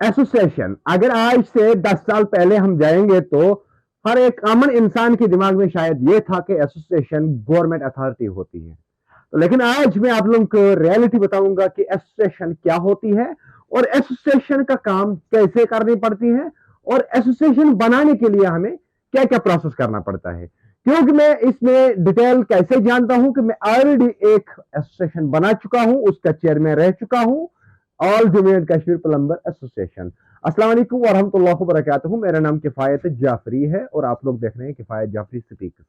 Association, अगर आज से 10 साल पहले हम जाएंगे तो हर एक आम इंसान के दिमाग में शायद ये था कि एसोसिएशन गवर्नमेंट अथॉरिटी होती है। तो लेकिन आज मैं आप लोगों को रियलिटी बताऊंगा कि एसोसिएशन क्या होती है और एसोसिएशन का काम कैसे करनी पड़ती है और एसोसिएशन बनाने के लिए हमें क्या क्या प्रोसेस करना पड़ता है। क्योंकि मैं इसमें डिटेल कैसे जानता हूं कि मैं ऑलरेडी एक एसोसिएशन बना चुका हूं, उसका चेयरमैन रह चुका हूं, all Jammu and Kashmir plumber association. अस्सलाम वालेकुम वरहमतुल्लाहि वबरकातुहू। मेरा नाम किफायत जाफरी है और आप लोग देख रहे हैं किफायत जाफरी स्पीकर।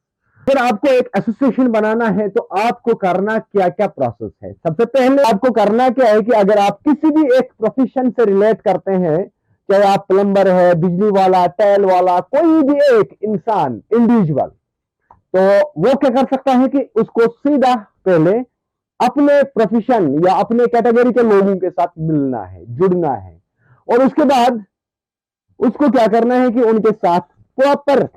अगर आपको एक एसोसिएशन बनाना है तो आपको करना क्या क्या प्रोसेस है। सबसे पहले आपको करना क्या है कि अगर आप किसी भी एक प्रोफेशन से रिलेट करते हैं, चाहे आप प्लम्बर है, बिजली वाला, टाइल वाला, कोई भी एक इंसान इंडिविजुअल, तो वो क्या कर सकता है कि उसको सीधा पहले अपने प्रोफेशन या अपने कैटेगरी के लोगों के साथ मिलना है, जुड़ना है, और उसके बाद उसको क्या करना है कि उनके साथ प्रॉपर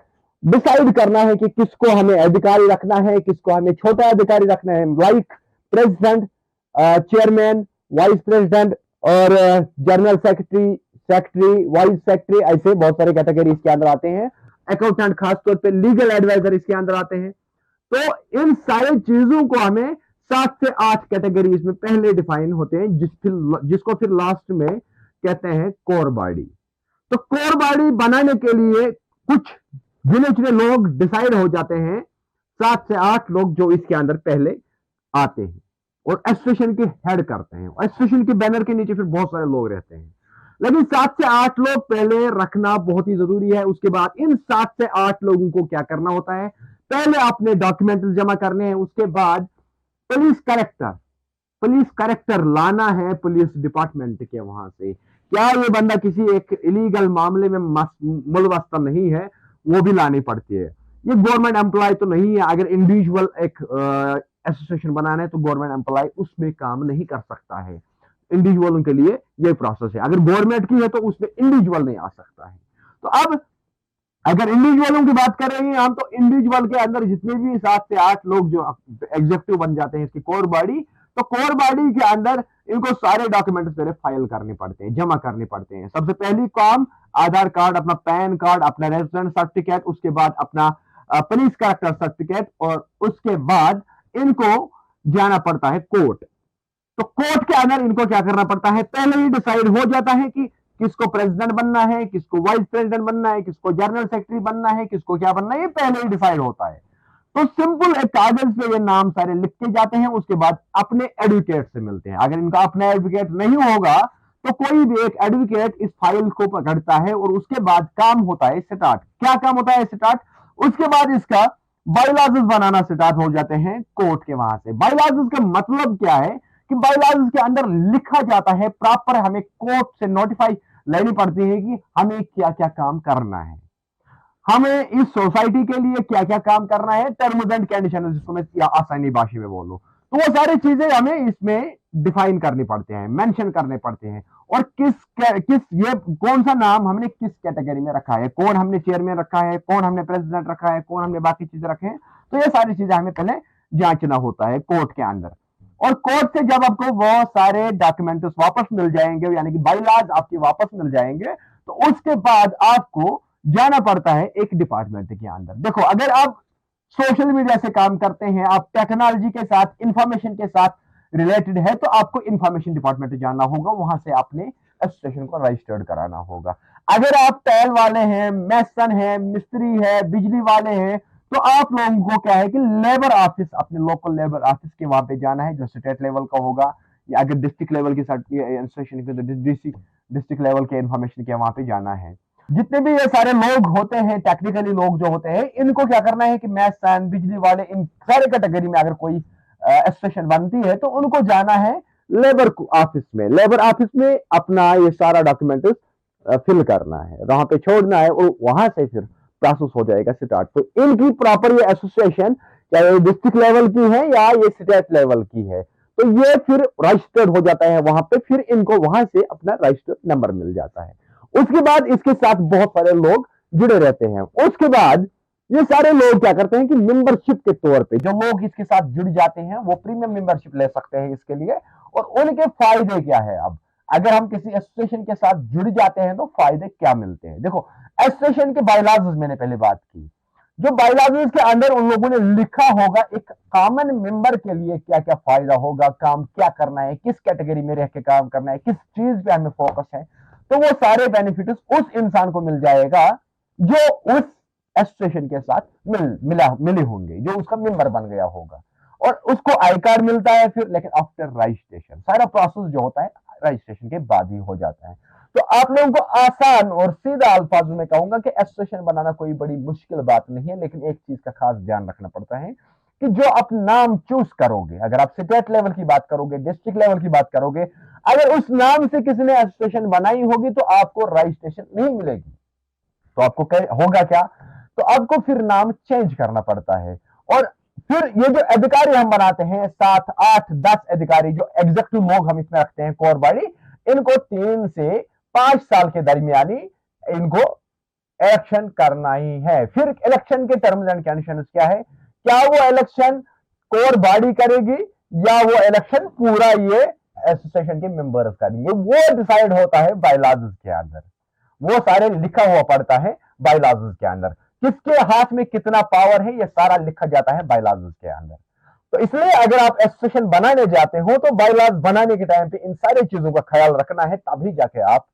डिसाइड करना है कि किसको हमें अधिकारी रखना है, किसको हमें छोटा अधिकारी रखना है, like president, chairman, vice president और general secretary, secretary, vice secretary, ऐसे बहुत सारे कैटेगरी इसके अंदर आते हैं। अकाउंटेंट, खासतौर पे लीगल एडवाइजर इसके अंदर आते हैं। तो इन सारी चीजों को हमें 7 से 8 कैटेगरीज में पहले डिफाइन होते हैं, जिसको फिर लास्ट में कहते हैं कोर बॉडी। तो कोर बॉडी बनाने के लिए कुछ गिने चुने लोग डिसाइड हो जाते हैं, 7 से 8 लोग जो इसके अंदर पहले आते हैं और एसोसिएशन के हेड करते हैं। एसोसिएशन के बैनर के नीचे फिर बहुत सारे लोग रहते हैं, लेकिन 7 से 8 लोग पहले रखना बहुत ही जरूरी है। उसके बाद इन 7 से 8 लोगों को क्या करना होता है, पहले अपने डॉक्यूमेंट जमा करने हैं, उसके बाद पुलिस करेक्टर, पुलिस करेक्टर लाना है पुलिस डिपार्टमेंट के वहां से। क्या ये बंदा किसी एक इलीगल मामले में मुलवस तो नहीं है, वो भी लानी पड़ती है। ये गवर्नमेंट एम्प्लॉय तो नहीं है। अगर इंडिविजुअल एक एसोसिएशन बनाना है तो गवर्नमेंट एम्प्लॉय उसमें काम नहीं कर सकता है। इंडिविजुअलों के लिए ये प्रोसेस है। अगर गवर्नमेंट की है तो उसमें इंडिविजुअल नहीं आ सकता है। तो अब अगर इंडिविजुअलों की बात कर रहे हैं हम, तो इंडिविजुअल के अंदर जितने भी 7 से 8 लोग जो एग्जीक्यूटिव बन जाते हैं इसकी कोर बॉडी, तो कोर बॉडी के अंदर इनको सारे डॉक्यूमेंट्स पहले फाइल करने पड़ते हैं, जमा करने पड़ते हैं। सबसे पहली काम आधार कार्ड, अपना पैन कार्ड, अपना रेजिडेंस सर्टिफिकेट, उसके बाद अपना पुलिस कैरेक्टर सर्टिफिकेट, और उसके बाद इनको जाना पड़ता है कोर्ट। तो कोर्ट के अंदर इनको क्या करना पड़ता है, पहले ही डिसाइड हो जाता है कि किसको प्रेसिडेंट बनना है, किसको वाइस प्रेसिडेंट बनना है, किसको जनरल सेक्रेटरी बनना है, किसको क्या बनना है, ये पहले ही डिसाइड होता है। तो सिंपल एक कागज पे ये नाम सारे लिख के जाते हैं। उसके बाद अपने एडवोकेट से मिलते हैं। अगर इनका अपना एडवोकेट नहीं होगा तो कोई भी एक एडवोकेट इस फाइल को पकड़ता है और उसके बाद काम होता है स्टार्ट। क्या काम होता है स्टार्ट, उसके बाद इसका बाइलॉज बनाना स्टार्ट हो जाते हैं कोर्ट के वहां से। बाइलॉज का मतलब क्या है कि बाइलॉज के अंदर लिखा जाता है प्रॉपर, हमें कोर्ट से नोटिफाई लेनी पड़ती है कि हमें क्या क्या काम करना है, हमें इस सोसाइटी के लिए क्या क्या काम करना है, टर्म्स एंड कंडीशन, जिसको मैं आसानी भाषा में बोलूं। तो वो सारी चीजें हमें इसमें डिफाइन करनी पड़ते हैं, मेंशन करने पड़ते हैं। और किस ये कौन सा नाम हमने किस कैटेगरी में रखा है, कौन हमने चेयरमैन रखा है, कौन हमने प्रेसिडेंट रखा है, कौन हमने बाकी चीजें रखे हैं, तो ये सारी चीजें हमें पहले जांचना होता है कोर्ट के अंदर। और कोर्ट से जब आपको वो सारे डॉक्यूमेंट्स वापस मिल जाएंगे, यानी कि बाइलॉज आपके वापस मिल जाएंगे, तो उसके बाद आपको जाना पड़ता है एक डिपार्टमेंट के अंदर। देखो, अगर आप सोशल मीडिया से काम करते हैं, आप टेक्नोलॉजी के साथ, इंफॉर्मेशन के साथ रिलेटेड है, तो आपको इंफॉर्मेशन डिपार्टमेंट जाना होगा, वहां से आपने एसोसिएशन को रजिस्टर्ड कराना होगा। अगर आप टाइल वाले हैं, मैसन है, मिस्त्री है, बिजली वाले हैं, तो आप लोगों को क्या है कि लेबर ऑफिस, अपने लोकल लेबर ऑफिस के वहां पे जाना है, जो स्टेट लेवल का होगा, या अगर डिस्ट्रिक्ट लेवल की एसोसिएशन की तो डिस्ट्रिक्ट लेवल के इंफॉर्मेशन के वहां पे जाना है। जितने भी ये सारे लोग होते हैं, टेक्निकली लोग जो होते हैं, इनको क्या करना है कि मैसन, बिजली वाले, इन सारे कैटेगरी में अगर कोई एसोसिएशन बनती है तो उनको जाना है लेबर ऑफिस में। लेबर ऑफिस में अपना ये सारा डॉक्यूमेंट फिल करना है, वहां पे छोड़ना है, और वहां से फिर प्रोसेस हो जाएगा स्टार्ट। तो इनकी प्रॉपर ये एसोसिएशन चाहे डिस्ट्रिक्ट लेवल की है या ये स्टेट लेवल की है, तो ये फिर रजिस्टर्ड हो जाता है वहां पे, फिर इनको वहां से अपना रजिस्टर्ड नंबर मिल जाता है। उसके बाद इसके साथ बहुत सारे लोग जुड़े रहते हैं। उसके बाद ये सारे लोग क्या करते हैं कि मेंबरशिप के तौर पे जो लोग इसके साथ जुड़ जाते हैं वो प्रीमियम मेंबरशिप ले सकते हैं इसके लिए। और उनके फायदे क्या है, अब अगर हम किसी एसोसिएशन के साथ जुड़ जाते हैं तो फायदे क्या मिलते हैं। देखो, एसोसिएशन के बायलॉज मैंने पहले बात की, जो बायलॉज के अंदर उन लोगों ने लिखा होगा एक कॉमन मेंबर के लिए क्या क्या फायदा होगा, काम क्या करना है, किस कैटेगरी में रह के काम करना है, किस चीज पे हमें फोकस है, तो वो सारे बेनिफिट्स उस इंसान को मिल जाएगा जो उस एसोसिएशन के साथ मिले होंगे, जो उसका मेंबर बन गया होगा, और उसको आई कार्ड मिलता है फिर, लेकिन आफ्टर रजिस्ट्रेशन सारा प्रोसेस जो होता है रजिस्ट्रेशन के बाद ही हो जाता है। तो आप लोगों को आसान और सीधा अल्फाजों में कहूंगा कि एसोसिएशन बनाना कोई बड़ी मुश्किल बात नहीं है, लेकिन एक चीज का खास ध्यान रखना पड़ता है कि जो आप नाम चूज करोगे, अगर आप स्टेट लेवल की बात करोगे, डिस्ट्रिक्ट लेवल की बात करोगे, अगर उस नाम से किसी ने एसोसिएशन बनाई होगी तो आपको रजिस्ट्रेशन नहीं मिलेगी। तो आपको होगा क्या, तो आपको फिर नाम चेंज करना पड़ता है। और फिर ये जो अधिकारी हम बनाते हैं 7, 8, 10 अधिकारी, जो एग्जीक्यूटिव मोग हम इसमें रखते हैं कोर बॉडी, इनको 3 से 5 साल के दरमियानी इनको इलेक्शन करना ही है। फिर इलेक्शन के टर्म्स एंड कंडीशंस क्या है, क्या वो इलेक्शन कोर बॉडी करेगी या वो इलेक्शन पूरा ये एसोसिएशन के मेंबर्स करेंगे, वो डिसाइड होता है बायलॉज के अंदर। वो सारे लिखा हुआ पड़ता है बायलॉज के अंदर, किसके हाथ में कितना पावर है ये सारा लिखा जाता है बायलॉज के अंदर। तो इसलिए अगर आप एसोसिएशन बनाने जाते हो तो बायलॉज बनाने के टाइम पे इन सारी चीजों का ख्याल रखना है, तभी जाके आप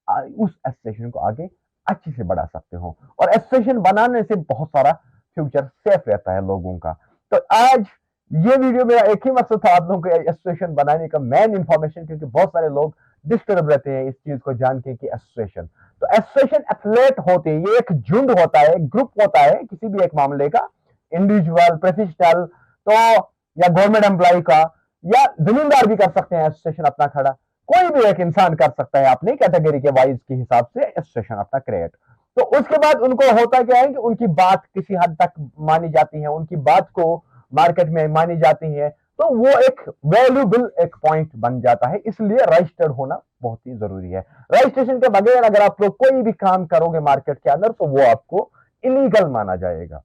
उस एसोसिएशन को आगे अच्छे से बढ़ा सकते हो। और एसोसिएशन बनाने से बहुत सारा फ्यूचर सेफ रहता है लोगों का। तो आज ये वीडियो मेरा एक ही मकसद था आप लोगों को एसोसिएशन बनाने का, मेन इंफॉर्मेशन, क्योंकि बहुत सारे लोग डिस्टर्ब रहते हैं इस चीज को जान के कि एसोसिएशन, तो एसोसिएशन एथलेट होते हैं, ये एक झुंड होता है, ग्रुप होता है किसी भी एक मामले का, इंडिविजुअल, प्रोफेशनल, तो या गवर्नमेंट एम्प्लॉय का, या जमींदार भी कर सकते हैं एसोसिएशन अपना खड़ा, कोई भी एक इंसान कर सकता है अपनी कैटेगरी के वाइज के हिसाब से एसोसिएशन अपना क्रिएट। तो उसके बाद उनको होता क्या है कि उनकी बात किसी हद तक मानी जाती है, उनकी बात को मार्केट में मानी जाती है, तो वो एक वैल्यूबल एक पॉइंट बन जाता है। इसलिए रजिस्टर्ड होना बहुत ही जरूरी है। रजिस्ट्रेशन के बगैर अगर आप लोग कोई भी काम करोगे मार्केट के अंदर तो वो आपको इलीगल माना जाएगा।